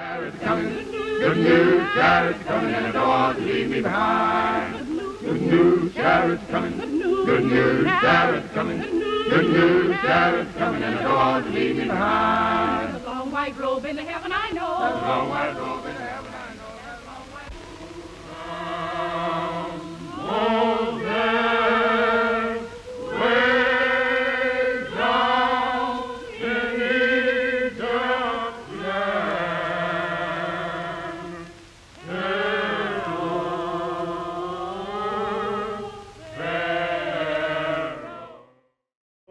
Good news, Jared's coming, and don't want to leave me behind. Good news, Jared's coming. Good news, Jared's coming. Good news, Jared's coming, and don't want to leave me behind. The long white robe in the heaven I know. The long white robe in the heaven I know. Oh, there, way down in Egypt's land,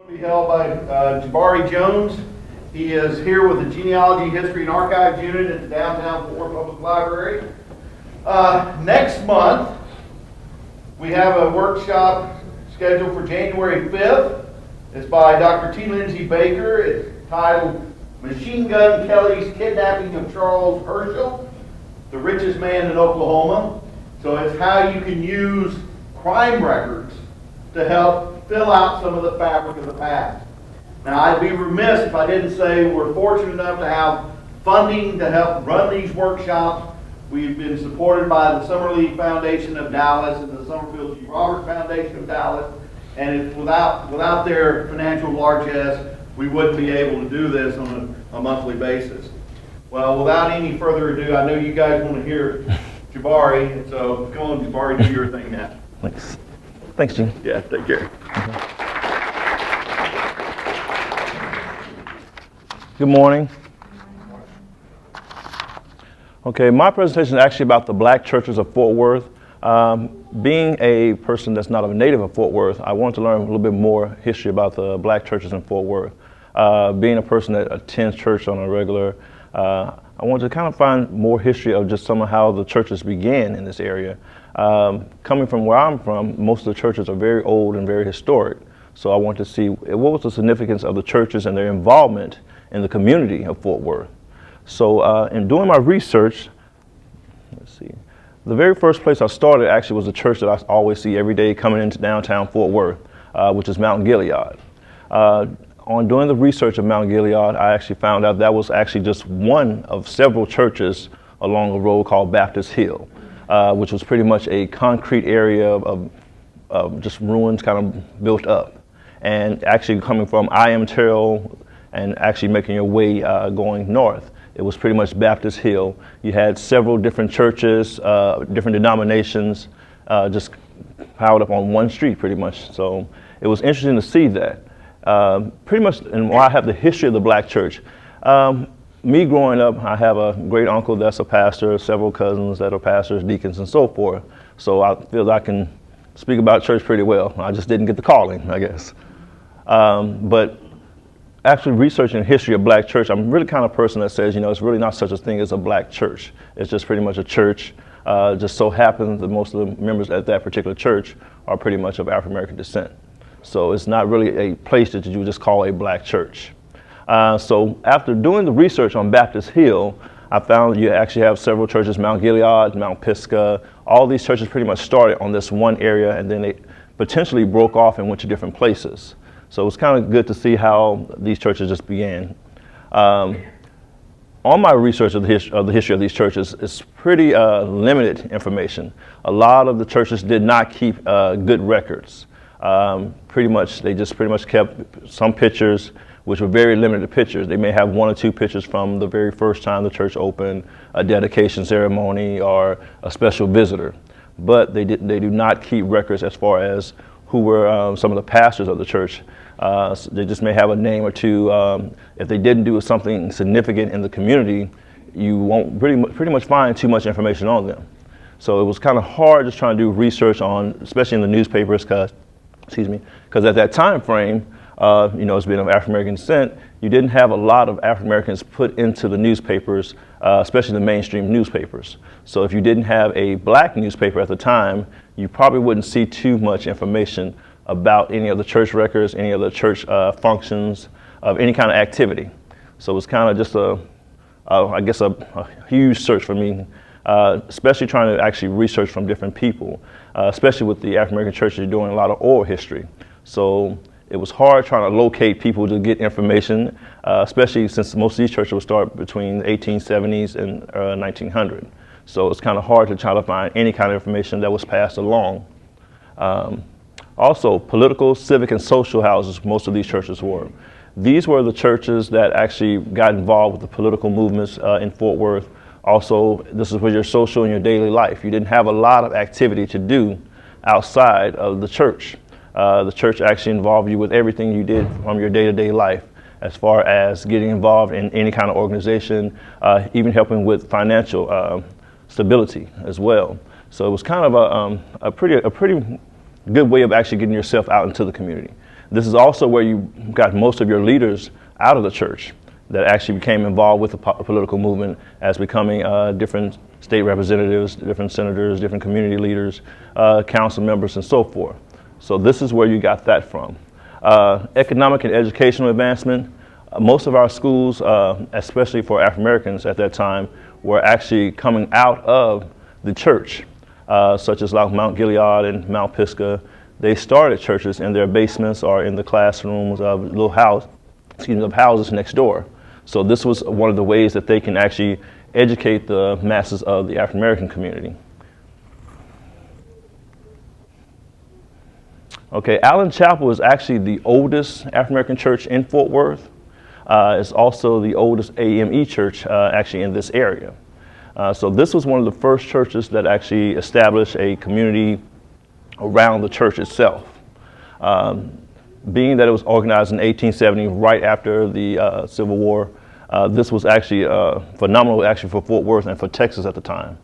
Be held by Jabari Jones. He is here with the Genealogy, History, and Archives Unit at the downtown Fort Worth Public Library. Next month, we have a workshop scheduled for January 5th. It's by Dr. T. Lindsay Baker. It's titled Machine Gun Kelly's Kidnapping of Charles Herschel, the Richest Man in Oklahoma. So it's how you can use crime records to help fill out some of the fabric of the past. Now, I'd be remiss if I didn't say we're fortunate enough to have funding to help run these workshops. We've been supported by the Summer League Foundation of Dallas and the Summerfield G. Roberts Foundation of Dallas. And it's without their financial largesse, we wouldn't be able to do this on a monthly basis. Well, without any further ado, I know you guys want to hear Jabari, so come on, Jabari, do your thing now. Thanks. Thanks, Gene. Yeah, take care. Good morning. Okay, my presentation is actually about the black churches of Fort Worth. Being a person that's not a native of Fort Worth, I wanted to learn a little bit more history about the black churches in Fort Worth. Being a person that attends church on a regular, I wanted to kind of find more history of just some of how the churches began in this area. Coming from where I'm from, most of the churches are very old and very historic. So I wanted to see what was the significance of the churches and their involvement in the community of Fort Worth. So in doing my research, let's see, the very first place I started actually was a church that I always see every day coming into downtown Fort Worth, which is Mount Gilead. On doing the research of Mount Gilead, I actually found out that was actually just one of several churches along a road called Baptist Hill, which was pretty much a concrete area of just ruins kind of built up. And actually coming from I.M. Terrell and actually making your way going north, it was pretty much Baptist Hill. You had several different churches, different denominations, just piled up on one street pretty much. So it was interesting to see that. Pretty much, and while I have the history of the black church, me growing up, I have a great uncle that's a pastor, several cousins that are pastors, deacons, and so forth. So I feel I can speak about church pretty well. I just didn't get the calling, I guess. But actually researching the history of black church, I'm really kind of person that says, it's really not such a thing as a black church. It's just pretty much a church. Just so happens that most of the members at that particular church are pretty much of African American descent. So it's not really a place that you would just call a black church. So after doing the research on Baptist Hill, I found you actually have several churches, Mount Gilead, Mount Pisgah. All these churches pretty much started on this one area, and then they potentially broke off and went to different places. So it was kind of good to see how these churches just began. On my research of the history of these churches, it's pretty limited information. A lot of the churches did not keep good records. They just pretty much kept some pictures, which were very limited pictures. They may have one or two pictures from the very first time the church opened, a dedication ceremony, or a special visitor. But they do not keep records as far as who were some of the pastors of the church. So they just may have a name or two. If they didn't do something significant in the community, you won't pretty much find too much information on them. So it was kind of hard just trying to do research on, especially in the newspapers, because at that time frame, as being of African American descent, you didn't have a lot of African Americans put into the newspapers, especially the mainstream newspapers. So if you didn't have a black newspaper at the time, you probably wouldn't see too much information about any of the church records, any of the church functions, of any kind of activity. So it was kind of just a huge search for me, especially trying to actually research from different people, especially with the African American churches doing a lot of oral history. So it was hard trying to locate people to get information, especially since most of these churches would start between the 1870s and 1900. So it's kind of hard to try to find any kind of information that was passed along. Also, political, civic, and social houses, most of these churches were. These were the churches that actually got involved with the political movements in Fort Worth. Also, this is where your social and your daily life. You didn't have a lot of activity to do outside of the church. The church actually involved you with everything you did from your day-to-day life, as far as getting involved in any kind of organization, even helping with financial stability as well. So it was kind of a pretty good way of actually getting yourself out into the community. This is also where you got most of your leaders out of the church that actually became involved with the political movement as becoming different state representatives, different senators, different community leaders, council members, and so forth. So this is where you got that from. Economic and educational advancement. Most of our schools, especially for African Americans at that time, were actually coming out of the church, such as like Mount Gilead and Mount Pisgah. They started churches in their basements or in the classrooms of little houses next door. So this was one of the ways that they can actually educate the masses of the African American community. Okay, Allen Chapel is actually the oldest African American church in Fort Worth. It's also the oldest AME church actually in this area. So this was one of the first churches that actually established a community around the church itself. Being that it was organized in 1870, right after the Civil War, this was actually phenomenal actually for Fort Worth and for Texas at the time.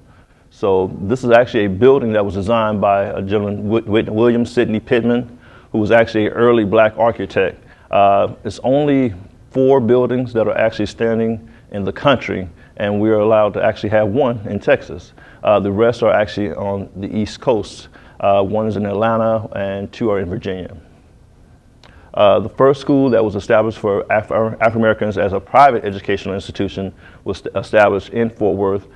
So this is actually a building that was designed by a gentleman, William Sidney Pittman, who was actually an early black architect. It's only 4 buildings that are actually standing in the country, and we're allowed to actually have one in Texas. The rest are actually on the East Coast. One is in Atlanta and 2 are in Virginia. The first school that was established for African Americans as a private educational institution was established in Fort Worth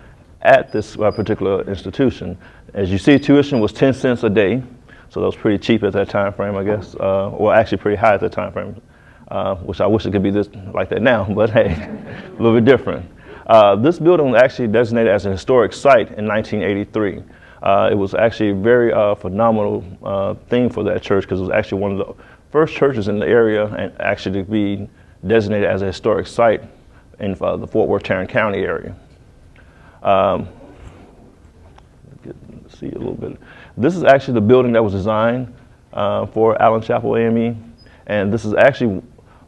at this particular institution. As you see, tuition was 10 cents a day, so that was pretty cheap at that time frame, I guess, or actually pretty high at that time frame, which I wish it could be like that now, but hey, a little bit different. This building was actually designated as a historic site in 1983. It was actually a very phenomenal thing for that church, because it was actually one of the first churches in the area and actually to be designated as a historic site in the Fort Worth Tarrant County area. See a little bit. This is actually the building that was designed for Allen Chapel AME, and this is actually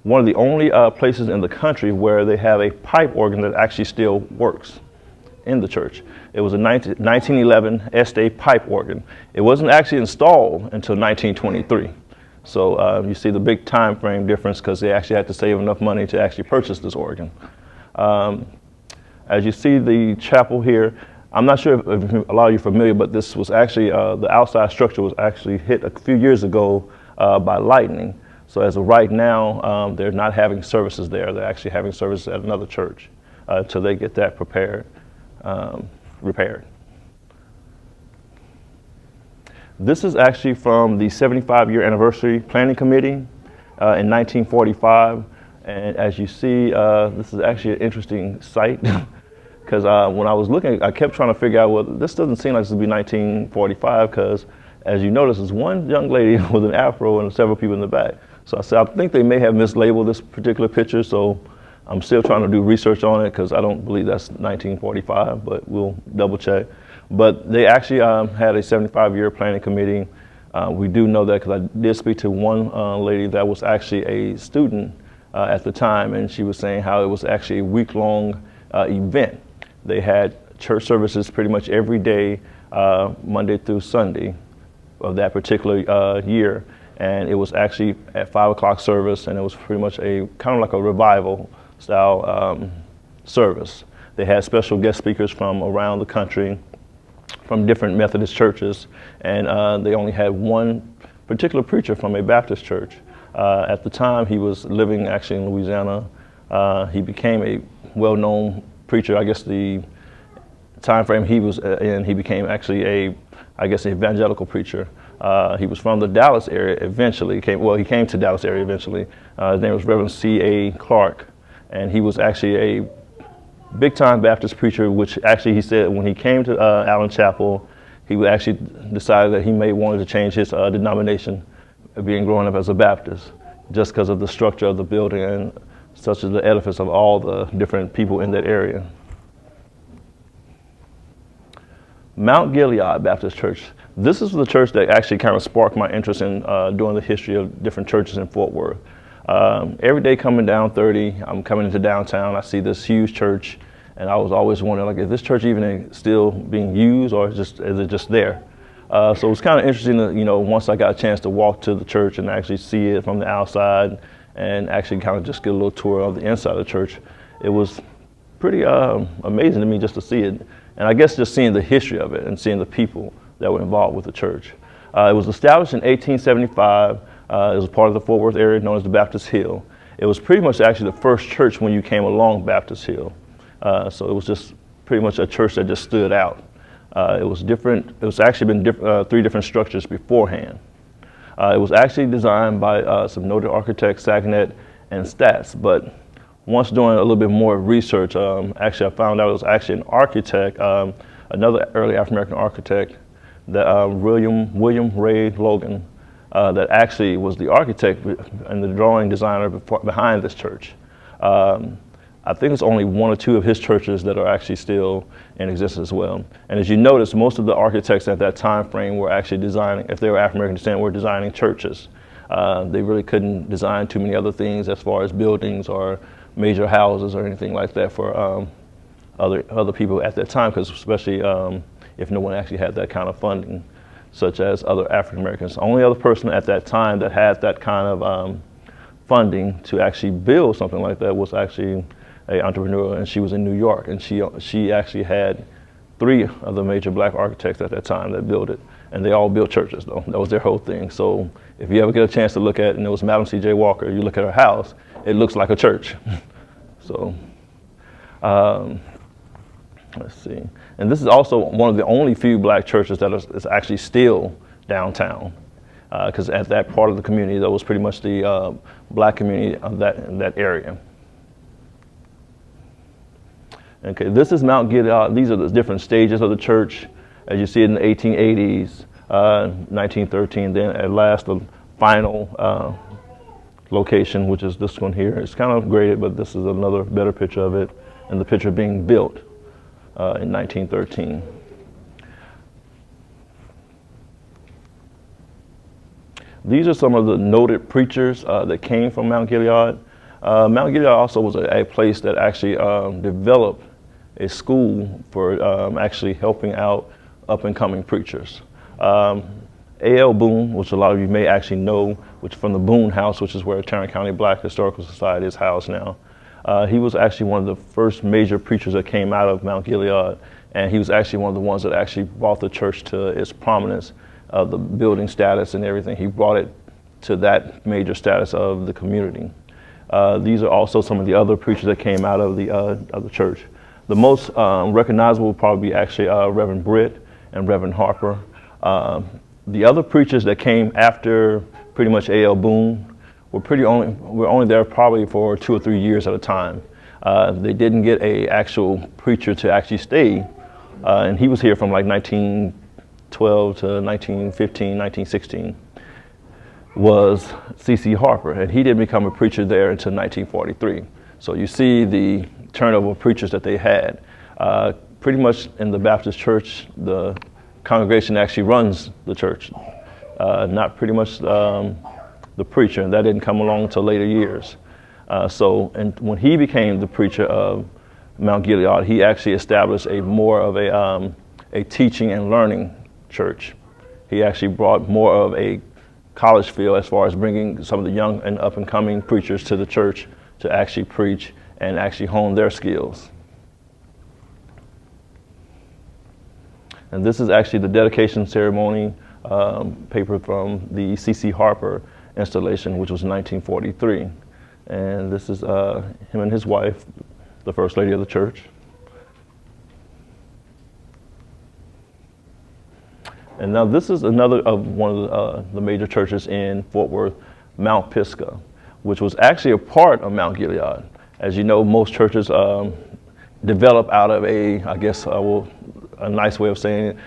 one of the only places in the country where they have a pipe organ that actually still works in the church. It was a 1911 Este pipe organ. It wasn't actually installed until 1923. So you see the big time frame difference, because they actually had to save enough money to actually purchase this organ. As you see the chapel here, I'm not sure if a lot of you are familiar, but this was actually, the outside structure was actually hit a few years ago by lightning. So as of right now, they're not having services there. They're actually having services at another church until they get that repaired. This is actually from the 75-year anniversary planning committee in 1945. And as you see, this is actually an interesting site. Because when I was looking, I kept trying to figure out, well, this doesn't seem like this would be 1945, because as you notice, there's one young lady with an afro and several people in the back. So I said, I think they may have mislabeled this particular picture, so I'm still trying to do research on it, because I don't believe that's 1945, but we'll double check. But they actually had a 75-year planning committee. We do know that because I did speak to one lady that was actually a student at the time, and she was saying how it was actually a week-long event. They had church services pretty much every day, Monday through Sunday of that particular year. And it was actually at 5 o'clock service, and it was pretty much a kind of like a revival style service. They had special guest speakers from around the country, from different Methodist churches, and they only had one particular preacher from a Baptist church. At the time, he was living actually in Louisiana. He became a well-known preacher. I guess the time frame he was in, he became actually an evangelical preacher. He was from the Dallas area eventually. He came to Dallas area eventually. His name was Reverend C.A. Clark, and he was actually a big-time Baptist preacher, which actually he said when he came to Allen Chapel, he actually decided that he may wanted to change his denomination, being growing up as a Baptist, just because of the structure of the building and such as the edifice of all the different people in that area. Mount Gilead Baptist Church. This is the church that actually kind of sparked my interest in doing the history of different churches in Fort Worth. Every day coming down 30, I'm coming into downtown, I see this huge church, and I was always wondering, like, is this church even still being used, or is it just there? So it was kind of interesting to, once I got a chance to walk to the church and actually see it from the outside and actually kind of just get a little tour of the inside of the church. It was pretty amazing to me just to see it. And I guess just seeing the history of it and seeing the people that were involved with the church. It was established in 1875. It was part of the Fort Worth area known as the Baptist Hill. It was pretty much actually the first church when you came along Baptist Hill. So it was just pretty much a church that just stood out. It was different. It was actually been three different structures beforehand. It was actually designed by some noted architects, Saguenay and Stats. But once doing a little bit more research, actually I found out it was actually an architect, another early African American architect, that William Ray Logan, that actually was the architect and the drawing designer behind this church. I think it's only one or two of his churches that are actually still in existence as well. And as you notice, most of the architects at that time frame were actually designing, if they were African American descent, were designing churches. They really couldn't design too many other things as far as buildings or major houses or anything like that for other people at that time, because especially if no one actually had that kind of funding, such as other African Americans. The only other person at that time that had that kind of funding to actually build something like that was actually an entrepreneur, and she was in New York, and she actually had three of the major black architects at that time that built it, and they all built churches though. That was their whole thing. So if you ever get a chance to look at, and it was Madam C.J. Walker, you look at her house, it looks like a church. So let's see. And this is also one of the only few black churches that is actually still downtown, because at that part of the community, that was pretty much the black community of that area. Okay, this is Mount Gilead. These are the different stages of the church. As you see it in the 1880s, 1913, then at last the final location, which is this one here. It's kind of graded, but this is another better picture of it, and the picture being built in 1913. These are some of the noted preachers that came from Mount Gilead. Mount Gilead also was a place that actually developed a school for actually helping out up-and-coming preachers. A.L. Boone, which a lot of you may actually know, which from the Boone House, which is where Tarrant County Black Historical Society is housed now. He was actually one of the first major preachers that came out of Mount Gilead, and he was actually one of the ones that actually brought the church to its prominence, the building status and everything. He brought it to that major status of the community. These are also some of the other preachers that came out of the church. The most recognizable would probably be actually Reverend Britt and Reverend Harper. The other preachers that came after pretty much A.L. Boone were only there probably for 2 or 3 years at a time. They didn't get a actual preacher to actually stay, and he was here from like 1912 to 1915, 1916. Was C.C. Harper, and he didn't become a preacher there until 1943. So you see the turnover of preachers that they had. Pretty much in the Baptist church, the congregation actually runs the church, not pretty much the preacher, and that didn't come along until later years. And when he became the preacher of Mount Gilead, he actually established more of a teaching and learning church. He actually brought more of a college feel as far as bringing some of the young and up-and-coming preachers to the church to actually preach and actually hone their skills. And this is actually the dedication ceremony paper from the C.C. Harper installation, which was 1943. And this is him and his wife, the First Lady of the church. And now this is another of one of the major churches in Fort Worth, Mount Pisgah, which was actually a part of Mount Gilead. As you know, most churches develop out of a nice way of saying it,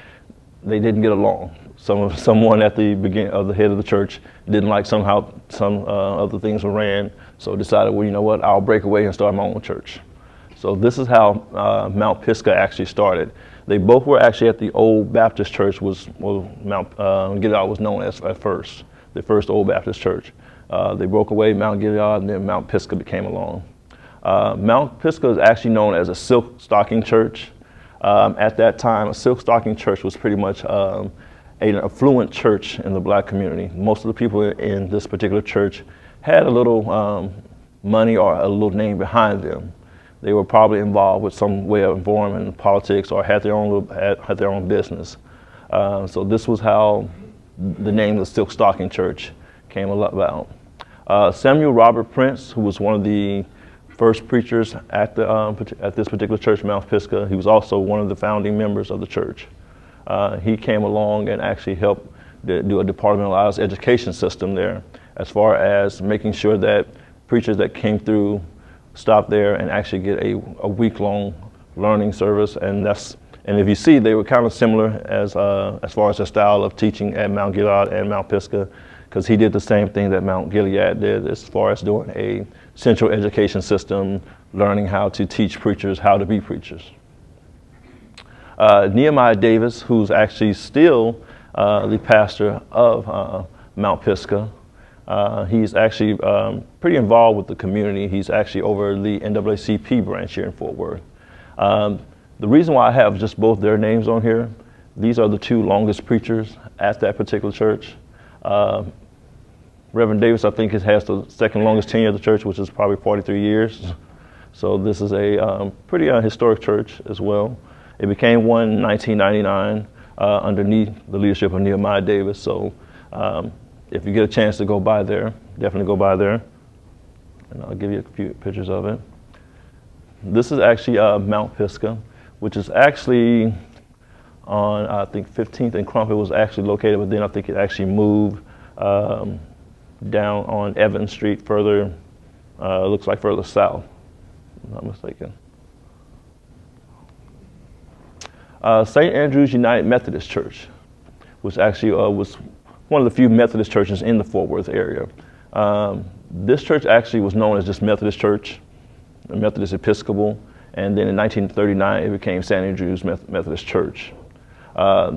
they didn't get along. Someone at the beginning of the head of the church didn't like somehow some of the things were ran, so decided, well, you know what, I'll break away and start my own church. So this is how Mount Pisgah actually started. They both were actually at the old Baptist church, Mount Gilead was known as at first, the first old Baptist church. They broke away, Mount Gilead, and then Mount Pisgah became along. Mount Pisgah is actually known as a silk stocking church. At that time, a silk stocking church was pretty much an affluent church in the black community. Most of the people in this particular church had a little money or a little name behind them. They were probably involved with some way of involvement in politics or had their own business. So this was how the name of the silk stocking church came about. Samuel Robert Prince, who was one of the first preachers at this particular church, Mount Pisgah, he was also one of the founding members of the church. He came along and actually helped do a departmentalized education system there, as far as making sure that preachers that came through stopped there and actually get a week-long learning service. And if you see, they were kind of similar as far as the style of teaching at Mount Gilead and Mount Pisgah, because he did the same thing that Mount Gilead did as far as doing a central education system, learning how to teach preachers how to be preachers. Nehemiah Davis, who's actually still the pastor of Mount Pisgah, he's actually pretty involved with the community. He's actually over the NAACP branch here in Fort Worth. The reason why I have just both their names on here, these are the two longest preachers at that particular church. Reverend Davis, I think, has the second longest tenure of the church, which is probably 43 years. So this is a pretty historic church as well. It became one in 1999 underneath the leadership of Nehemiah Davis. So if you get a chance to go by there, definitely go by there. And I'll give you a few pictures of it. This is actually Mount Pisgah, which is actually on, I think, 15th and Crumpet was actually located, but then I think it actually moved down on Evans Street further, looks like further south, if I'm not mistaken. St. Andrew's United Methodist Church, which actually was one of the few Methodist churches in the Fort Worth area. This church actually was known as just Methodist Church, Methodist Episcopal, and then in 1939 it became St. Andrew's Methodist Church.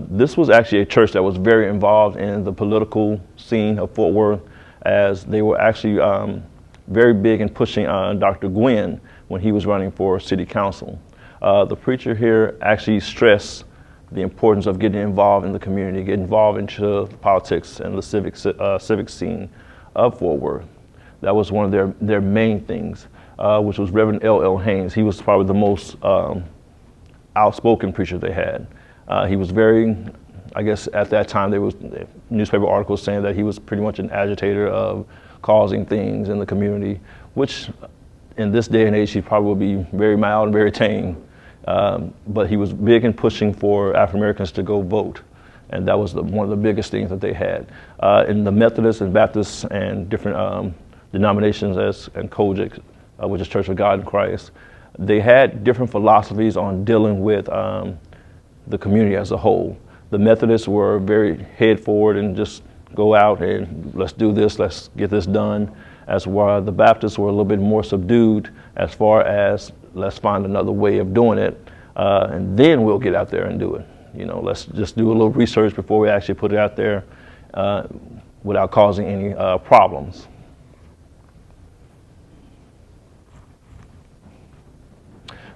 This was actually a church that was very involved in the political scene of Fort Worth, as they were actually very big in pushing Dr. Gwynn when he was running for city council. The preacher here actually stressed the importance of getting involved in the community, getting involved into the politics and the civic scene of Fort Worth. That was one of their main things, which was Reverend L.L. Haynes. He was probably the most outspoken preacher they had. He was very, I guess at that time there was newspaper articles saying that he was pretty much an agitator of causing things in the community, which in this day and age he probably would be very mild and very tame. But he was big in pushing for African Americans to go vote, and that was one of the biggest things that they had. In the Methodist and Baptist and different denominations and COGIC, which is Church of God in Christ, they had different philosophies on dealing with the community as a whole. The Methodists were very head forward and just go out and let's do this, let's get this done, as while the Baptists were a little bit more subdued as far as let's find another way of doing it, and then we'll get out there and do it. You know, let's just do a little research before we actually put it out there without causing any problems.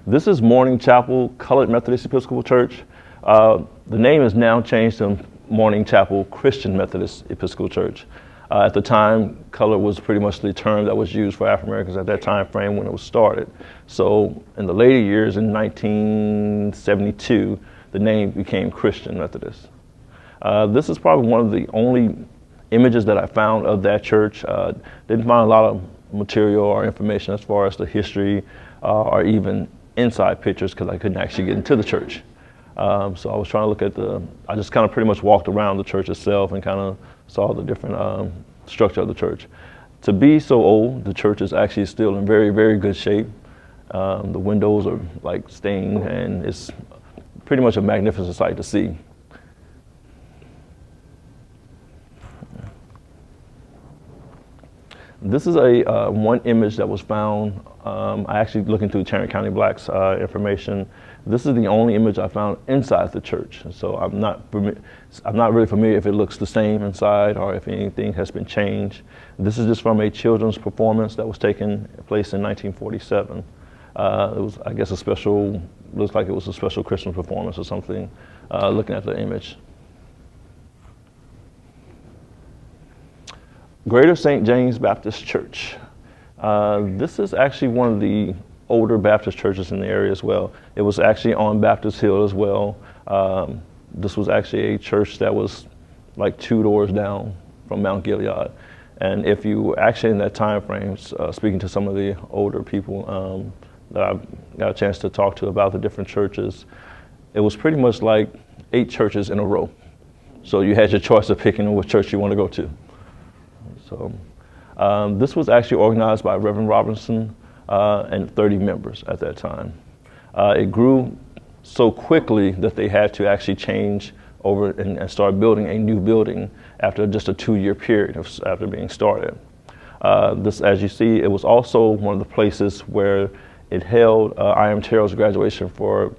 This is Morning Chapel Colored Methodist Episcopal Church. The name is now changed to Morning Chapel Christian Methodist Episcopal Church. At the time, color was pretty much the term that was used for African Americans at that time frame when it was started. So in the later years, in 1972, the name became Christian Methodist. This is probably one of the only images that I found of that church. Didn't find a lot of material or information as far as the history or even inside pictures, because I couldn't actually get into the church. So I was trying to look at I just kind of pretty much walked around the church itself and kind of saw the different structure of the church. To be so old, the church is actually still in very, very good shape. The windows are like stained, and it's pretty much a magnificent sight to see. This is a one image that was found. I actually looking through Tarrant County Black's information. This is the only image I found inside the church. So I'm not really familiar if it looks the same inside or if anything has been changed. This is just from a children's performance that was taken place in 1947. It was, I guess, looks like it was a special Christmas performance or something, looking at the image. Greater St. James Baptist Church. This is actually one of the older Baptist churches in the area as well. It was actually on Baptist Hill as well. This was actually a church that was like 2 doors down from Mount Gilead. And if you were actually in that time frame, speaking to some of the older people that I got a chance to talk to about the different churches, it was pretty much like 8 churches in a row. So you had your choice of picking which church you want to go to. So this was actually organized by Reverend Robinson and 30 members at that time. It grew so quickly that they had to actually change over and start building a new building after just a 2-year period after being started. This, as you see, it was also one of the places where it held I Am Terrell's graduation for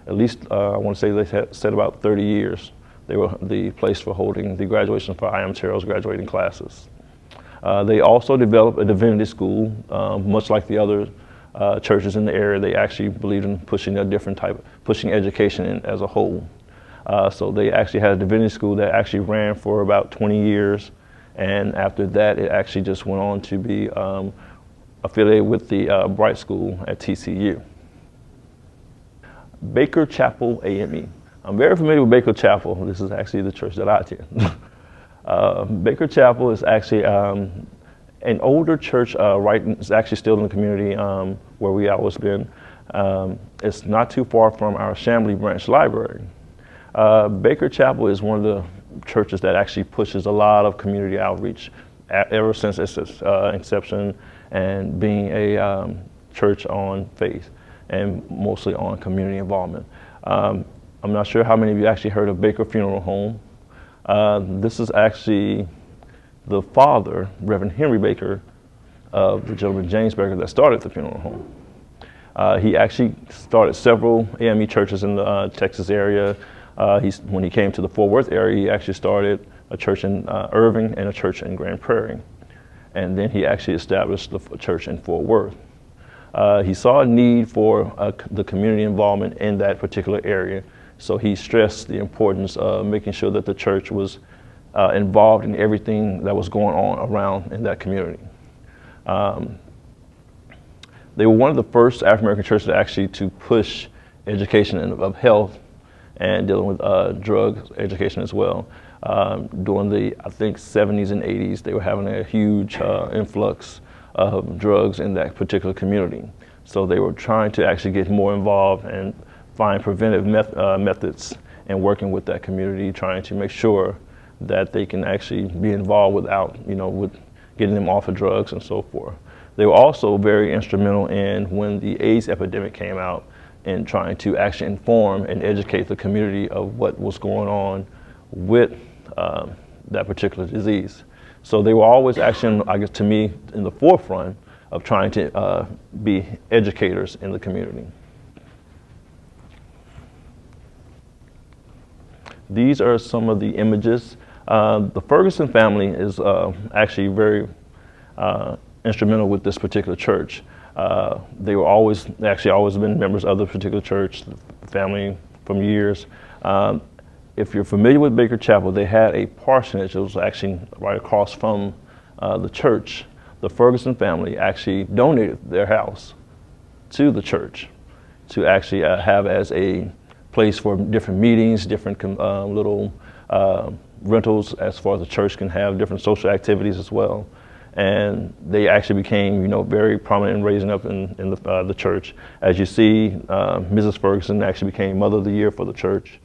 at least, I want to say they said about 30 years. They were the place for holding the graduation for I Am Terrell's graduating classes. They also developed a divinity school, much like the other churches in the area. They actually believed in pushing a different pushing education as a whole. So they actually had a divinity school that actually ran for about 20 years. And after that, it actually just went on to be affiliated with the Bright School at TCU. Baker Chapel AME. I'm very familiar with Baker Chapel. This is actually the church that I attend. Baker Chapel is actually an older church, it's actually still in the community where we always been. It's not too far from our Chamblee branch library. Baker Chapel is one of the churches that actually pushes a lot of community outreach ever since its inception and being a church on faith and mostly on community involvement. I'm not sure how many of you actually heard of Baker Funeral Home. This is actually the father, Reverend Henry Baker, of the gentleman James Baker that started the funeral home. He actually started several AME churches in the Texas area. When he came to the Fort Worth area, he actually started a church in Irving and a church in Grand Prairie. And then he actually established the church in Fort Worth. He saw a need for the community involvement in that particular area. So he stressed the importance of making sure that the church was involved in everything that was going on around in that community. They were one of the first African American churches actually to push education of health and dealing with drug education as well. During the, I think, 70s and 80s, they were having a huge influx of drugs in that particular community. So they were trying to actually get more involved and find preventive methods and working with that community, trying to make sure that they can actually be involved without, with getting them off of drugs and so forth. They were also very instrumental in when the AIDS epidemic came out in trying to actually inform and educate the community of what was going on with that particular disease. So they were always actually, I guess to me, in the forefront of trying to be educators in the community. These are some of the images. The Ferguson family is actually very instrumental with this particular church. They were always been members of the particular church, the family from years. If you're familiar with Baker Chapel, they had a parsonage that was actually right across from the church. The Ferguson family actually donated their house to the church to actually have as a place for different meetings, different little rentals as far as the church can have different social activities as well. and they actually became, very prominent in raising up in the church. As you see, Mrs. Ferguson actually became Mother of the Year for the church,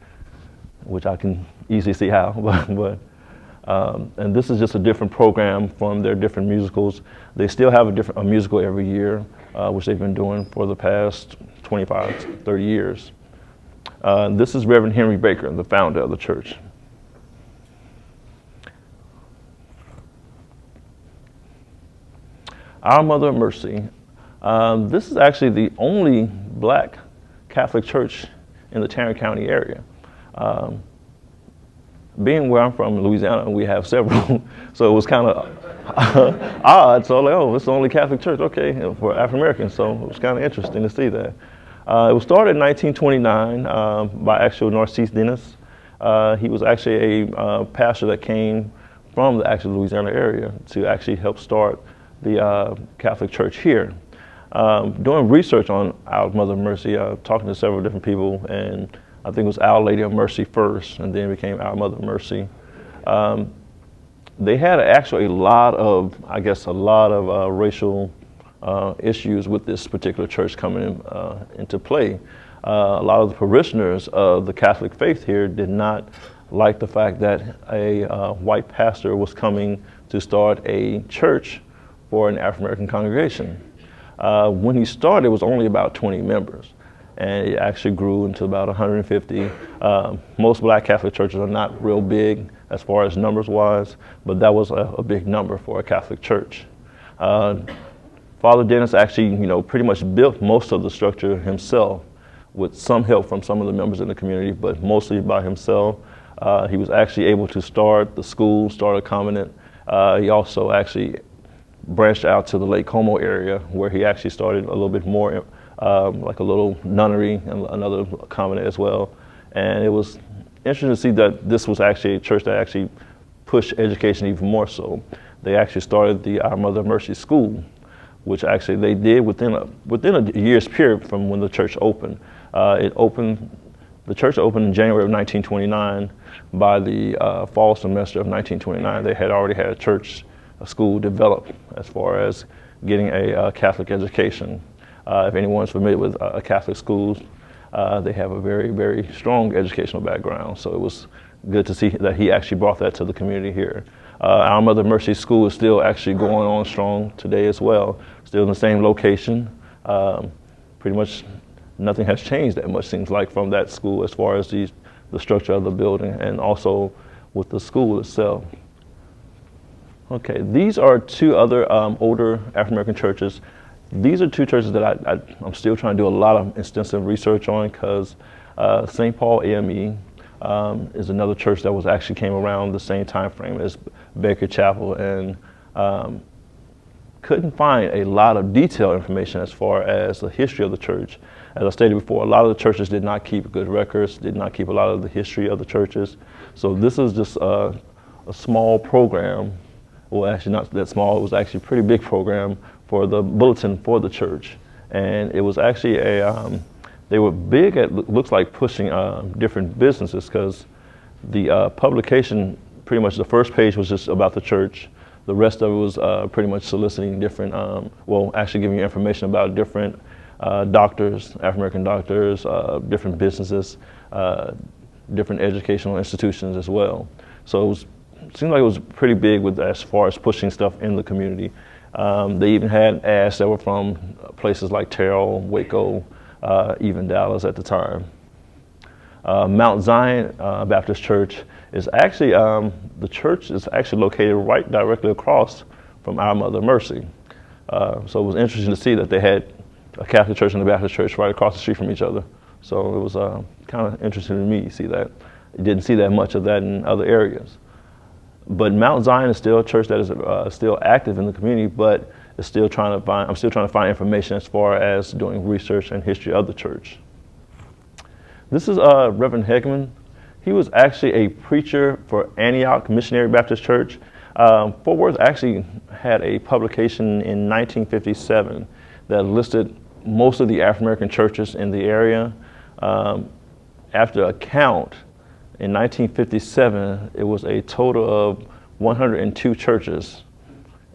which I can easily see how. And this is just a different program from their different musicals. They still have a musical every year, which they've been doing for the past 25, 30 years. This is Reverend Henry Baker, the founder of the church. Our Mother of Mercy. This is actually the only black Catholic church in the Tarrant County area. Being where I'm from, Louisiana, we have several, so it was kind of odd. So it's the only Catholic church, okay, for African Americans. So it was kind of interesting to see that. It was started in 1929 by actual Narcisse Dennis. He was actually a pastor that came from the actual Louisiana area to actually help start the Catholic Church here. Doing research on Our Mother of Mercy, talking to several different people, and I think it was Our Lady of Mercy first, and then it became Our Mother of Mercy. They had actually a lot of racial issues with this particular church coming into play. A lot of the parishioners of the Catholic faith here did not like the fact that a white pastor was coming to start a church for an African American congregation. When he started, it was only about 20 members, and it actually grew into about 150. Most black Catholic churches are not real big as far as numbers wise, but that was a big number for a Catholic church. Father Dennis actually, pretty much built most of the structure himself with some help from some of the members in the community, but mostly by himself. He was actually able to start the school, start a convent. He also actually branched out to the Lake Como area, where he actually started a little bit more like a little nunnery and another convent as well. And it was interesting to see that this was actually a church that actually pushed education even more so. They actually started the Our Mother of Mercy School, which actually they did within a year's period from when the church opened. The church opened in January of 1929. By the fall semester of 1929, they had already had a school developed as far as getting a Catholic education. If anyone's familiar with Catholic schools, they have a very, very strong educational background. So it was good to see that he actually brought that to the community here. Our Mother of Mercy School is still actually going on strong today as well. Still in the same location. Pretty much nothing has changed that much, seems like, from that school as far as the structure of the building and also with the school itself. Okay, these are two other older African American churches. These are two churches that I'm still trying to do a lot of extensive research on, because St. Paul AME is another church that actually came around the same time frame as Baker Chapel, and couldn't find a lot of detailed information as far as the history of the church. As I stated before, a lot of the churches did not keep good records, did not keep a lot of the history of the churches. So this is just a small program. Well, actually not that small, it was actually a pretty big program for the bulletin for the church. And it was actually they were big at, looks like, pushing different businesses, because the publication, pretty much the first page was just about the church. The rest of it was pretty much soliciting different, actually giving you information about different doctors, African American doctors, different businesses, different educational institutions as well. So it seemed like it was pretty big as far as pushing stuff in the community. They even had ads that were from places like Terrell, Waco, even Dallas at the time. Mount Zion Baptist Church is actually, the church is actually located right directly across from Our Mother of Mercy. So it was interesting to see that they had a Catholic church and a Baptist church right across the street from each other. So it was kind of interesting to me to see that. You didn't see that much of that in other areas. But Mount Zion is still a church that is still active in the community, but I'm still trying to find information as far as doing research and history of the church. This is Reverend Hegman. He was actually a preacher for Antioch Missionary Baptist Church. Fort Worth actually had a publication in 1957 that listed most of the African American churches in the area. After a count, in 1957, it was a total of 102 churches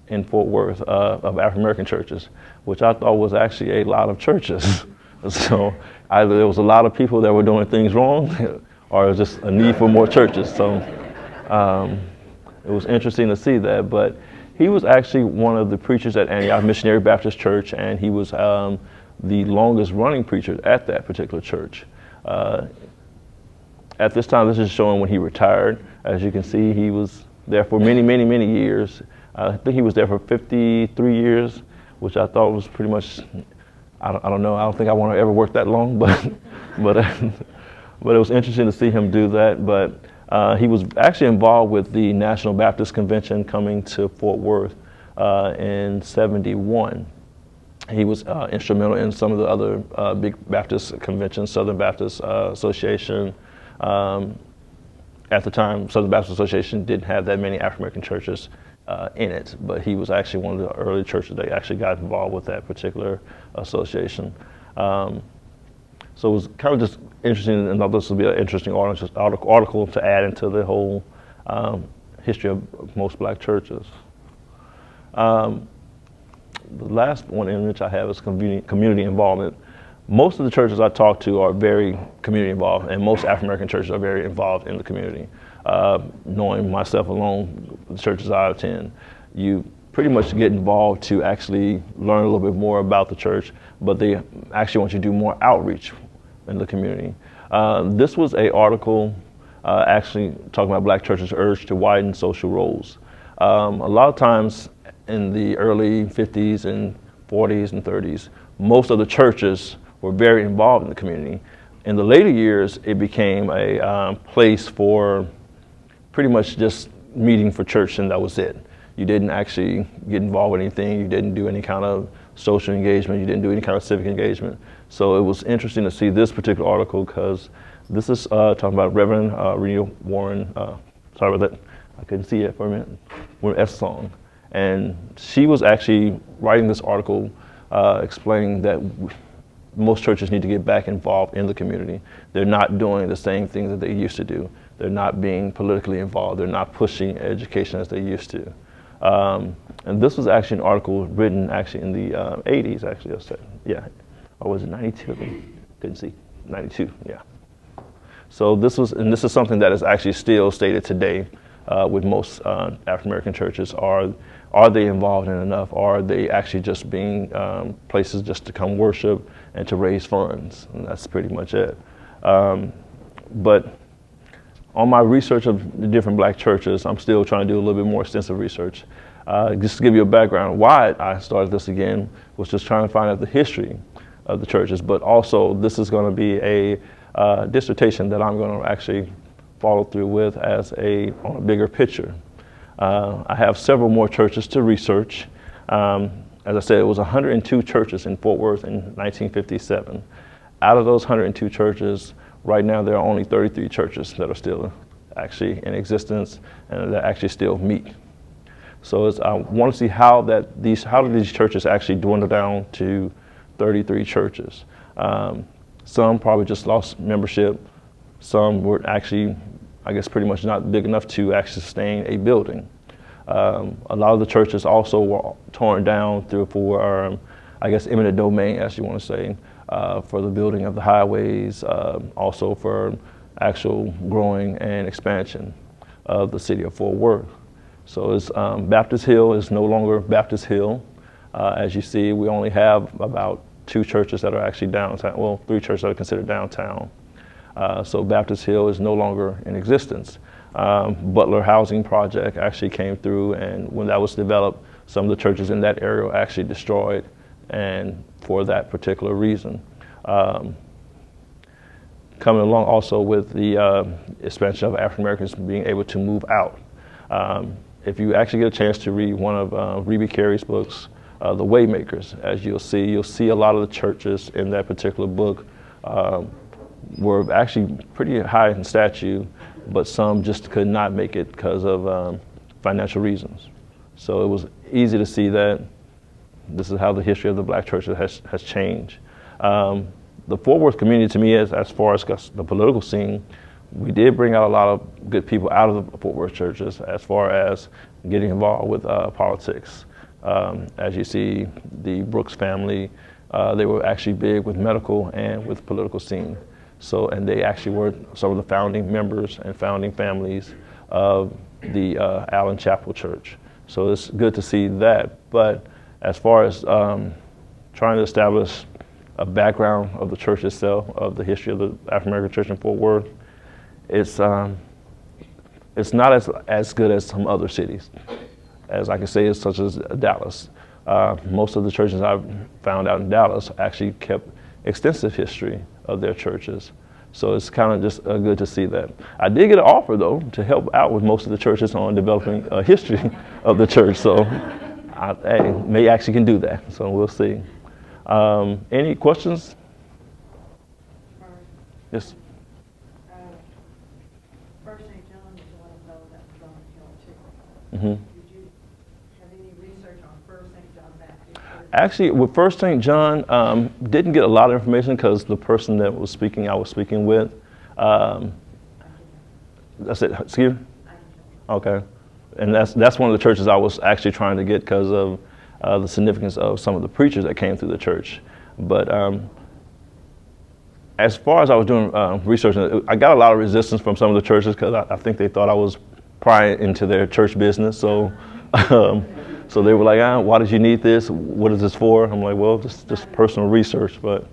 in Fort Worth of African American churches, which I thought was actually a lot of churches. So either there was a lot of people that were doing things wrong, or it was just a need for more churches. So it was interesting to see that. But he was actually one of the preachers at Antioch Missionary Baptist Church, and he was the longest running preacher at that particular church. At this time, this is showing when he retired. As you can see, he was there for many, many, many years. I think he was there for 53 years, which I thought was pretty much, I don't know, I don't think I want to ever work that long, but but it was interesting to see him do that. But he was actually involved with the National Baptist Convention coming to Fort Worth in '71. He was instrumental in some of the other big Baptist conventions, Southern Baptist Association. At the time, Southern Baptist Association didn't have that many African American churches in it, but he was actually one of the early churches that actually got involved with that particular association. So it was kind of just interesting, and I thought this would be an interesting article to add into the whole history of most black churches. The last one in which I have is community involvement. Most of the churches I talk to are very community involved, and most African American churches are very involved in the community. Knowing myself alone, the churches I attend, you pretty much get involved to actually learn a little bit more about the church, but they actually want you to do more outreach in the community. This was an article actually talking about black churches' urge to widen social roles. A lot of times in the early 50s and 40s and 30s, most of the churches were very involved in the community. In the later years, it became a place for pretty much just meeting for church, and that was it. You didn't actually get involved with anything. You didn't do any kind of social engagement. You didn't do any kind of civic engagement. So it was interesting to see this particular article, because this is talking about Reverend Rena Warren. Sorry about that. I couldn't see it for a minute. With F song. And she was actually writing this article explaining that most churches need to get back involved in the community. They're not doing the same things that they used to do. They're not being politically involved. They're not pushing education as they used to. And this was actually an article written actually in the 80s, actually, I said. Yeah. Or was it 92? Couldn't see. 92, yeah. So this is something that is actually still stated today with most African American churches. Are they involved in enough? Or are they actually just being places just to come worship and to raise funds? And that's pretty much it. But on my research of the different black churches, I'm still trying to do a little bit more extensive research. Just to give you a background, why I started this again was just trying to find out the history of the churches, but also this is going to be a dissertation that I'm going to actually follow through with on a bigger picture. I have several more churches to research. As I said, it was 102 churches in Fort Worth in 1957. Out of those 102 churches, right now there are only 33 churches that are still actually in existence and that actually still meet. So I want to see how do these churches actually dwindle down to 33 churches. Some probably just lost membership. Some were actually, I guess, pretty much not big enough to actually sustain a building. A lot of the churches also were torn down for I guess, eminent domain, as you want to say, for the building of the highways, also for actual growing and expansion of the city of Fort Worth. So it's, Baptist Hill is no longer Baptist Hill. As you see, we only have about 2 churches that are actually downtown, well, 3 churches that are considered downtown. So Baptist Hill is no longer in existence. Butler Housing Project actually came through, and when that was developed, some of the churches in that area were actually destroyed, and for that particular reason. Coming along also with the expansion of African Americans being able to move out. If you actually get a chance to read one of Reba Carey's books, The Waymakers, as you'll see a lot of the churches in that particular book were actually pretty high in stature, but some just could not make it because of financial reasons. So it was easy to see that this is how the history of the black church has changed. The Fort Worth community, to me, as far as the political scene, we did bring out a lot of good people out of the Fort Worth churches as far as getting involved with politics. As you see, the Brooks family, they were actually big with medical and with political scene. So, and they actually were some of the founding members and founding families of the Allen Chapel Church. So it's good to see that. But as far as trying to establish a background of the church itself, of the history of the African American Church in Fort Worth, it's not as good as some other cities, as I can say, such as Dallas. Most of the churches I've found out in Dallas actually kept extensive history of their churches. So it's kind of just good to see that. I did get an offer, though, to help out with most of the churches on developing a history of the church. So I may actually can do that. So we'll see. Any questions? Yes. First St. John was one of those that was on the hill too. Mm-hmm. Did you have any research on First St. John Baptist? Actually, with First St. John, didn't get a lot of information because the person that was speaking, I was speaking with. That's it. Excuse me? Okay. And that's one of the churches I was actually trying to get because of the significance of some of the preachers that came through the church. But as far as I was doing research, I got a lot of resistance from some of the churches because I think they thought I was prying into their church business. So so they were like, why did you need this? What is this for? I'm like, well, just personal research. But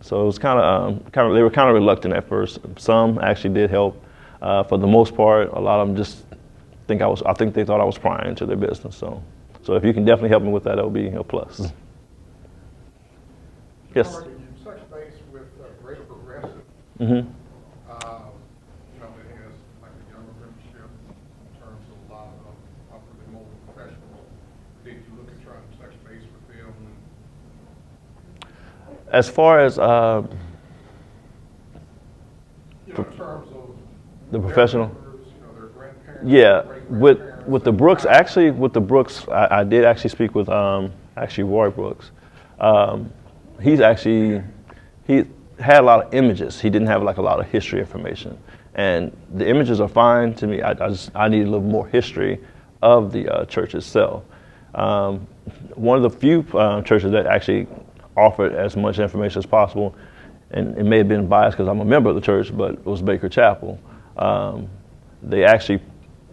so it was kind of they were kind of reluctant at first. Some actually did help. For the most part, a lot of them just I think they thought I was prying into their business. So if you can definitely help me with that, that would be a plus. Yes. Did you touch base with Greater Progressive? Mm-hmm. You know, it has like a younger membership in terms of a lot of upwardly mobile professionals. Did you look at trying to touch base with them? As far as In terms of the professional. members, their grandparents. Yeah, great-grandparents, with the Brooks, actually, I did actually speak with Roy Brooks. He had a lot of images. He didn't have like a lot of history information, and the images are fine to me. I need a little more history of the church itself. One of the few churches that actually offered as much information as possible, and it may have been biased because I'm a member of the church, but it was Baker Chapel. They actually,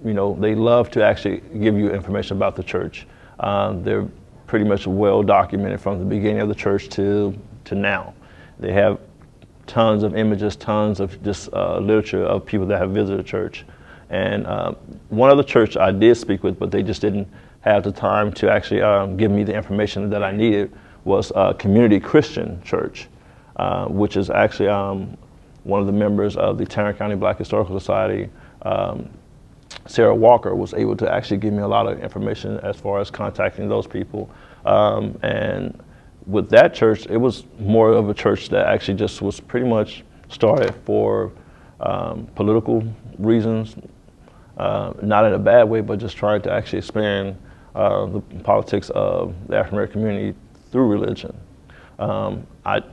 they love to actually give you information about the church. They're pretty much well documented from the beginning of the church to now. They have tons of images, tons of just literature of people that have visited the church. And one other church I did speak with, but they just didn't have the time to actually give me the information that I needed, was Community Christian Church, which is actually one of the members of the Tarrant County Black Historical Society. Sarah Walker was able to actually give me a lot of information as far as contacting those people. And with that church, it was more of a church that actually just was pretty much started for political reasons, not in a bad way, but just trying to actually expand the politics of the African American community through religion.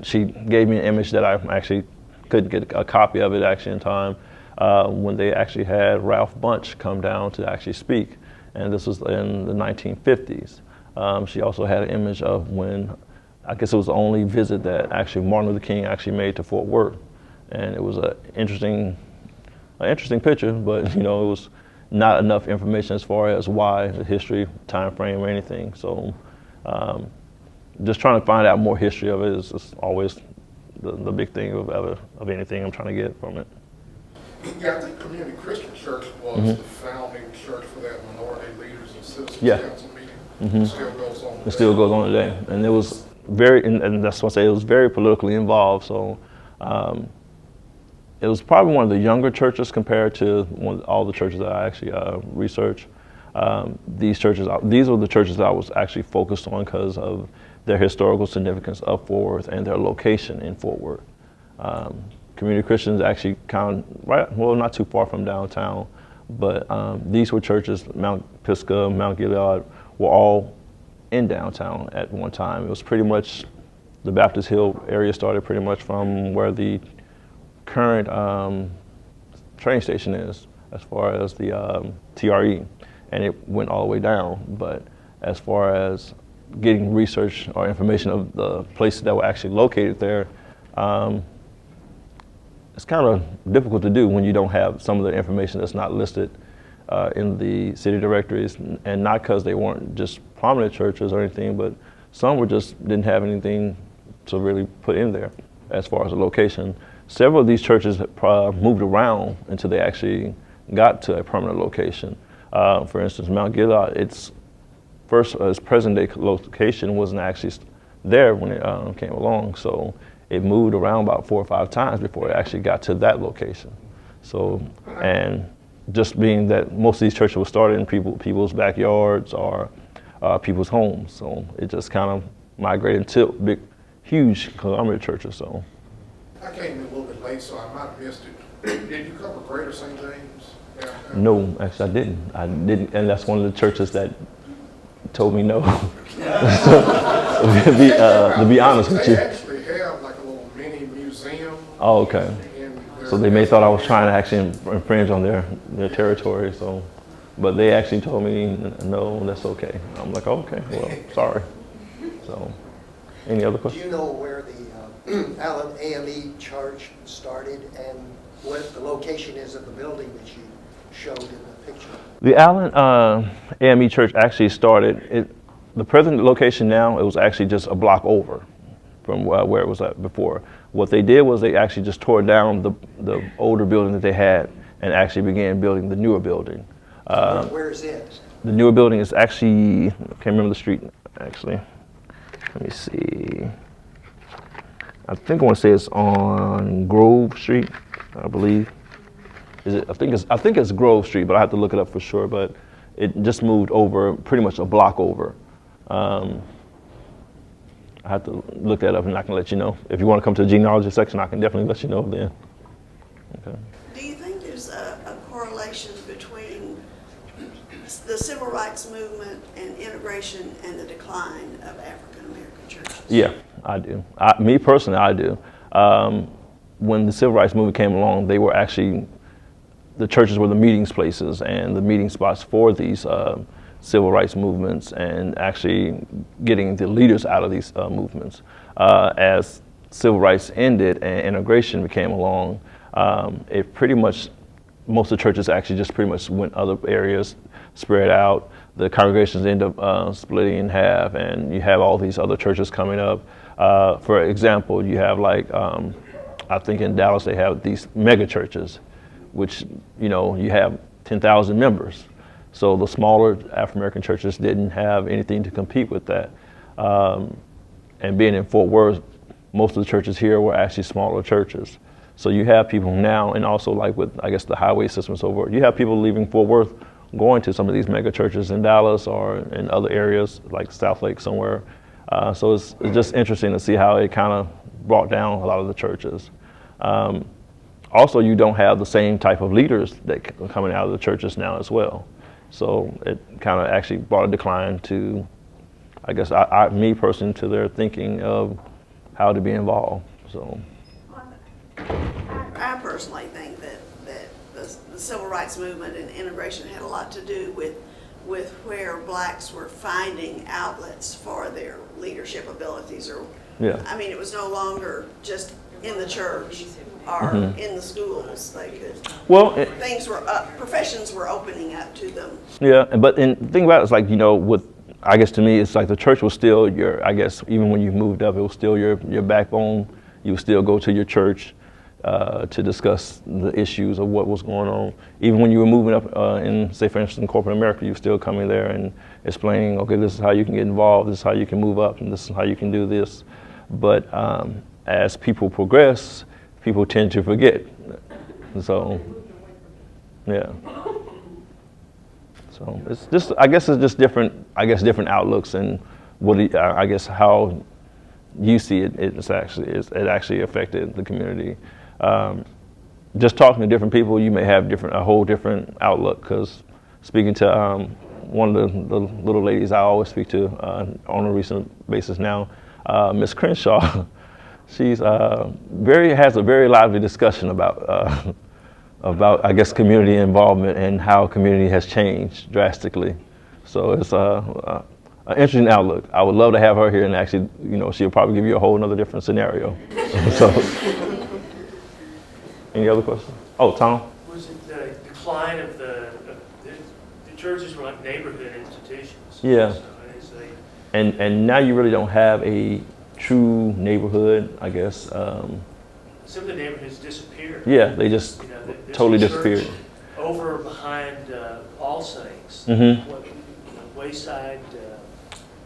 She gave me an image that I actually couldn't get a copy of it actually in time when they actually had Ralph Bunche come down to actually speak, and this was in the 1950s. She also had an image of when, I guess it was the only visit that actually Martin Luther King actually made to Fort Worth, and it was an interesting picture, but it was not enough information as far as why, the history, time frame, or anything. So just trying to find out more history of it is always the big thing of anything I'm trying to get from it. Yeah, I think Community Christian Church was the founding church for that Minority Leaders and Citizens Council meeting. It still goes on. It still goes on today, and it was and that's what I say, it was very politically involved. So it was probably one of the younger churches compared to all the churches that I actually researched. These were the churches that I was actually focused on because of their historical significance of Fort Worth and their location in Fort Worth. Community Christians actually not too far from downtown, but these were churches, Mount Pisgah, Mount Gilead, were all in downtown at one time. It was pretty much, the Baptist Hill area started pretty much from where the current train station is, as far as the TRE, and it went all the way down. But as far as getting research or information of the places that were actually located there. It's kind of difficult to do when you don't have some of the information that's not listed in the city directories, and not because they weren't just prominent churches or anything, but some were just didn't have anything to really put in there as far as a location. Several of these churches moved around until they actually got to a permanent location. For instance, Mount Gilead, its present day location wasn't actually there when it came along, so it moved around about 4 or 5 times before it actually got to that location. So, and just being that most of these churches were started in people's backyards or people's homes, so it just kind of migrated to big, huge conglomerate churches. So, I came in a little bit late, so I might have missed it. Did you cover Greater St. James? no, actually I didn't, and that's one of the churches that told me no. To be honest with you. They actually have like a little mini museum. Oh, okay. So they may thought I was trying to actually infringe on their territory. So, but they actually told me no, that's okay. I'm like, okay, well, sorry. So, any other Do questions? you know where the Allen AME Church started and what the location is of the building that you showed in the picture? The Allen AME Church actually started, the present location now, it was actually just a block over from where it was at before. What they did was they actually just tore down the older building that they had and actually began building the newer building. Where is it? The newer building is actually, I can't remember the street actually. Let me see. I think I want to say it's on Grove Street, I believe. Is it? I think it's Grove Street, but I have to look it up for sure. But it just moved over, pretty much a block over. I have to look that up, and I can let you know. If you want to come to the genealogy section, I can definitely let you know then. Okay. Do you think there's a correlation between the civil rights movement and integration and the decline of African American churches? Yeah, I do. Me personally, I do. When the civil rights movement came along, they were actually, the churches were the meeting places and the meeting spots for these civil rights movements, and actually getting the leaders out of these movements. As civil rights ended and integration came along, it pretty much, most of the churches actually just pretty much went other areas, spread out. The congregations end up splitting in half, and you have all these other churches coming up. For example, you have like, I think in Dallas they have these mega churches, which, you know, you have 10,000 members. So the smaller African American churches didn't have anything to compete with that. And being in Fort Worth, most of the churches here were actually smaller churches. So you have people now, and also like with, I guess, the highway system and so forth, you have people leaving Fort Worth going to some of these mega churches in Dallas or in other areas like South Lake somewhere. So it's just interesting to see how it kind of brought down a lot of the churches. Also, you don't have the same type of leaders that are coming out of the churches now as well. So it kind of actually brought a decline to, I guess, me personally, to their thinking of how to be involved. So I personally think that the civil rights movement and integration had a lot to do with where blacks were finding outlets for their leadership abilities, or yeah. I mean, it was no longer just in the church or in the schools. They could. Well, Things were up. Professions were opening up to them. yeah, but the thing about it is, like, you know, with, I guess to me, it's like the church was still your, I guess, even when you moved up, it was still your backbone. You would still go to your church to discuss the issues of what was going on. Even when you were moving up in, say, for instance, in corporate America, you were still coming there and explaining, okay, this is how you can get involved, this is how you can move up, and this is how you can do this. But as people progress, people tend to forget. So, yeah. So it's just, I guess it's just different, different outlooks, and what, I guess, how you see it, it actually affected the community. Just talking to different people, you may have a whole different outlook, because speaking to one of the little ladies I always speak to on a recent basis now, Miss Crenshaw, she's has a very lively discussion about I guess, community involvement and how community has changed drastically. So it's an interesting outlook. I would love to have her here, and actually, she'll probably give you a whole another different scenario. So, any other questions? Oh, Tom? Was it the decline of the churches were like neighborhood institutions? Yeah. So And now you really don't have a true neighborhood, I guess. some of the neighborhoods disappeared. Yeah, they just There's totally a church disappeared. over behind All Saints, Mhm. Wayside.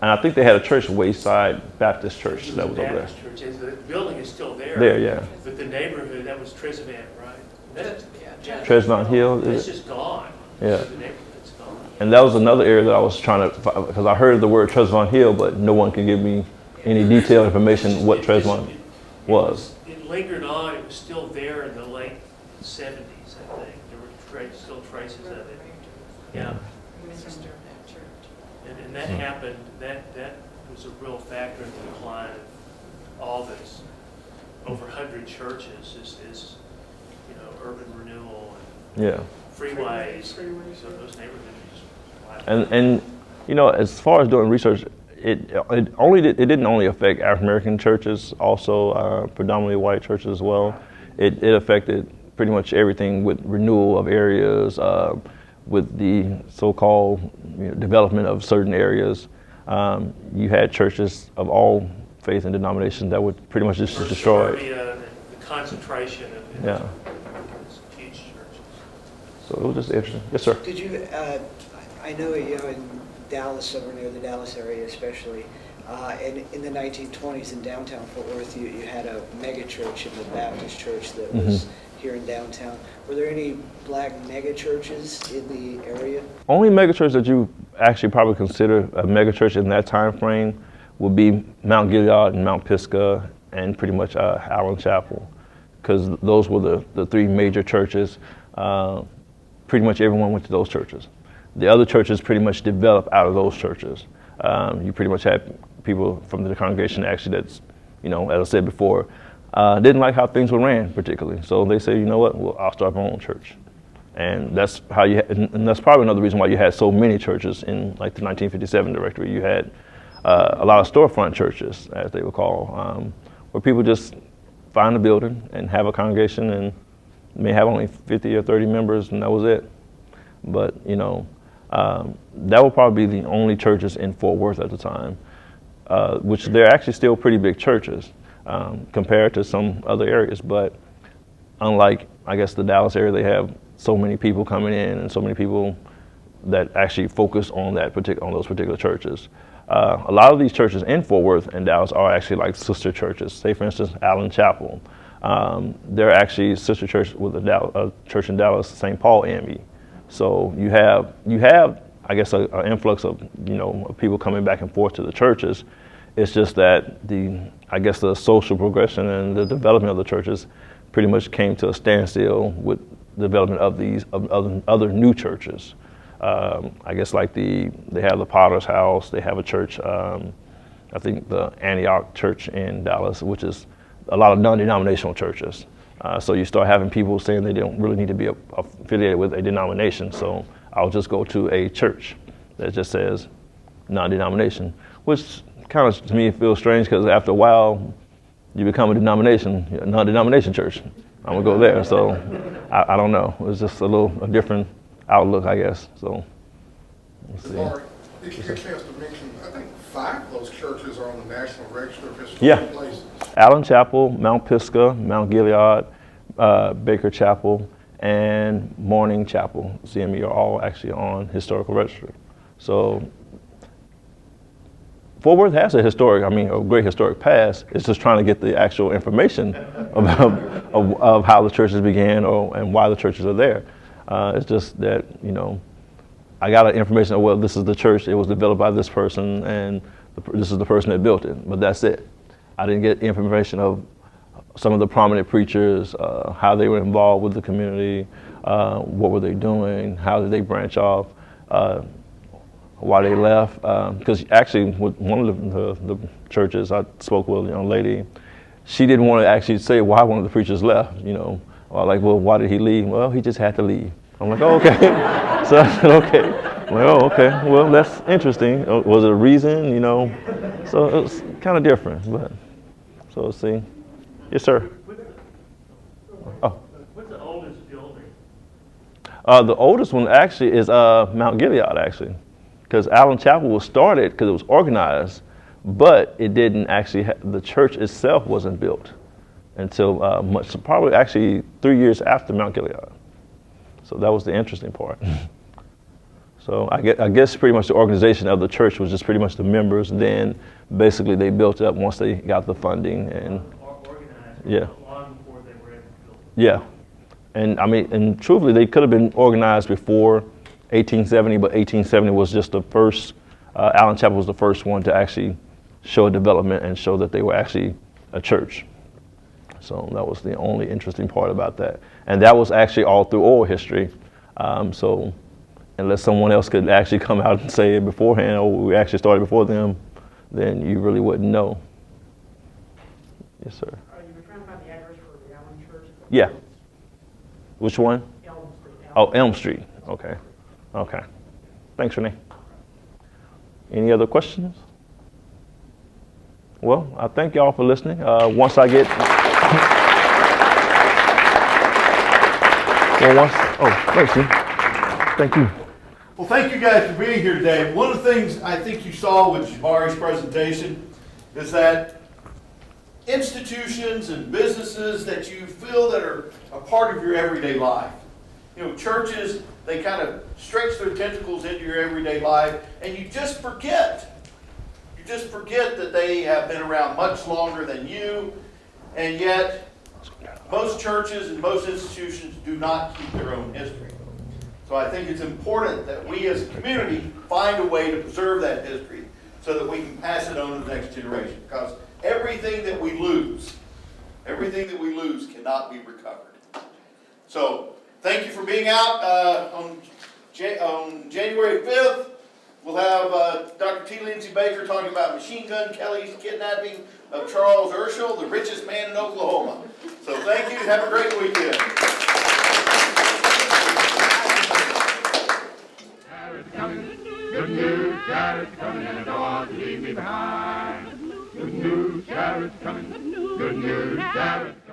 And I think they had a church, Wayside Baptist Church, that was over there. Baptist church. The building is still there. There, yeah. But the neighborhood, that was Tresvant, right? Tresvant Hill. It's just gone. Yeah. The neighborhood's gone. And that was another area that I was trying to, because I heard the word Tresvant Hill, but no one could give me any detailed information what Tresvant was. It lingered on. It was still there in the late 70s, I think. There were still traces of it. Yeah. Minister of that church. And that happened, that was a real factor in the decline of all this. Over 100 churches is urban renewal and Yeah. freeways. So those neighborhoods just And as far as doing research, it didn't only affect African American churches, also predominantly white churches as well. It affected pretty much everything with renewal of areas, with the so-called development of certain areas. You had churches of all faith and denominations that were pretty much just destroyed. The concentration of Yeah. huge churches. So it was just interesting. Yes, sir. Did you, I know in Dallas, over near the Dallas area especially, and in the 1920s in downtown Fort Worth, you had a mega church in the Baptist church that was here in downtown. Were there any black mega churches in the area? Only mega church that you actually probably consider a mega church in that time frame would be Mount Gilead and Mount Pisgah and pretty much Allen Chapel, because those were the three major churches. Pretty much everyone went to those churches. The other churches pretty much developed out of those churches. You pretty much had people from the congregation actually that's, as I said before, didn't like how things were ran particularly. So they said, you know what, well, I'll start my own church. And that's how and that's probably another reason why you had so many churches in like the 1957 directory. You had a lot of storefront churches, as they would call, where people just find a building and have a congregation and may have only 50 or 30 members, and that was it. But, that would probably be the only churches in Fort Worth at the time, which they're actually still pretty big churches compared to some other areas. But unlike, I guess, the Dallas area, they have so many people coming in and so many people that actually focus on those particular churches. A lot of these churches in Fort Worth and Dallas are actually like sister churches. Say, for instance, Allen Chapel. They're actually sister church with a church in Dallas, St. Paul AME. So you have, I guess, an influx of people coming back and forth to the churches. It's just that the social progression and the development of the churches pretty much came to a standstill with the development of these other new churches. I guess like they have the Potter's House. They have a church, I think the Antioch Church in Dallas, which is a lot of non-denominational churches. So you start having people saying they don't really need to be affiliated with a denomination. So I'll just go to a church that just says non-denomination, which kind of to me feels strange because after a while you become a non-denomination church. I'm gonna go there. So I don't know. It's just a different outlook, I guess. So let's see. Jabari, did you get a chance to mention? I think 5 of those churches are on the National Register of Historic Places. Allen Chapel, Mount Pisgah, Mount Gilead, Baker Chapel, and Morning Chapel, CME, are all actually on historical register. So Fort Worth has a great historic past. It's just trying to get the actual information of how the churches began and why the churches are there. It's just that, I got information, well, this is the church, it was developed by this person, and this is the person that built it, but that's it. I didn't get information of some of the prominent preachers, how they were involved with the community, what were they doing, how did they branch off, why they left. Because actually, with one of the churches, I spoke with a young lady, she didn't want to actually say why one of the preachers left, Well, why did he leave? Well, he just had to leave. I'm like, oh, okay. So I said, okay. Well, okay. Well, that's interesting. Was it a reason, you know? So it was kind of different, but so let's see. Yes, sir. Oh. What's the oldest building? The oldest one actually is Mount Gilead, actually, because Allen Chapel was started because it was organized, but it didn't actually. The church itself wasn't built until probably actually 3 years after Mount Gilead. So that was the interesting part. So I guess pretty much the organization of the church was just pretty much the members, and then basically they built up once they got the funding and Organized. yeah. Long before they were able to build. Yeah. And I mean, and truthfully, they could have been organized before 1870, but 1870 was just the first, Allen Chapel was the first one to actually show development and show that they were actually a church. So that was the only interesting part about that. And that was actually all through oral history. So unless someone else could actually come out and say it beforehand, or we actually started before them, then you really wouldn't know. Yes, sir. You were trying to find the address for the Allen Church? Yeah. Which one? Elm Street. Oh, Elm Street. Okay. Okay. Thanks, Renee. Any other questions? Well, I thank y'all for listening. Once I get... thank you. Thank you. Well, thank you guys for being here today. One of the things I think you saw with Jabari's presentation is that institutions and businesses that you feel that are a part of your everyday life. You know, churches, they kind of stretch their tentacles into your everyday life, and you just forget. You just forget that they have been around much longer than you, and yet most churches and most institutions do not keep their own history. So I think it's important that we as a community find a way to preserve that history so that we can pass it on to the next generation. Because everything that we lose cannot be recovered. So thank you for being out on January 5th. We'll have Dr. T. Lindsay Baker talking about Machine Gun Kelly's kidnapping of Charles Urschel, the richest man in Oklahoma. So thank you. Have a great weekend. Good news, Jared's coming, and don't leave me behind. Good news, Jared's coming. Good news, Jared's coming.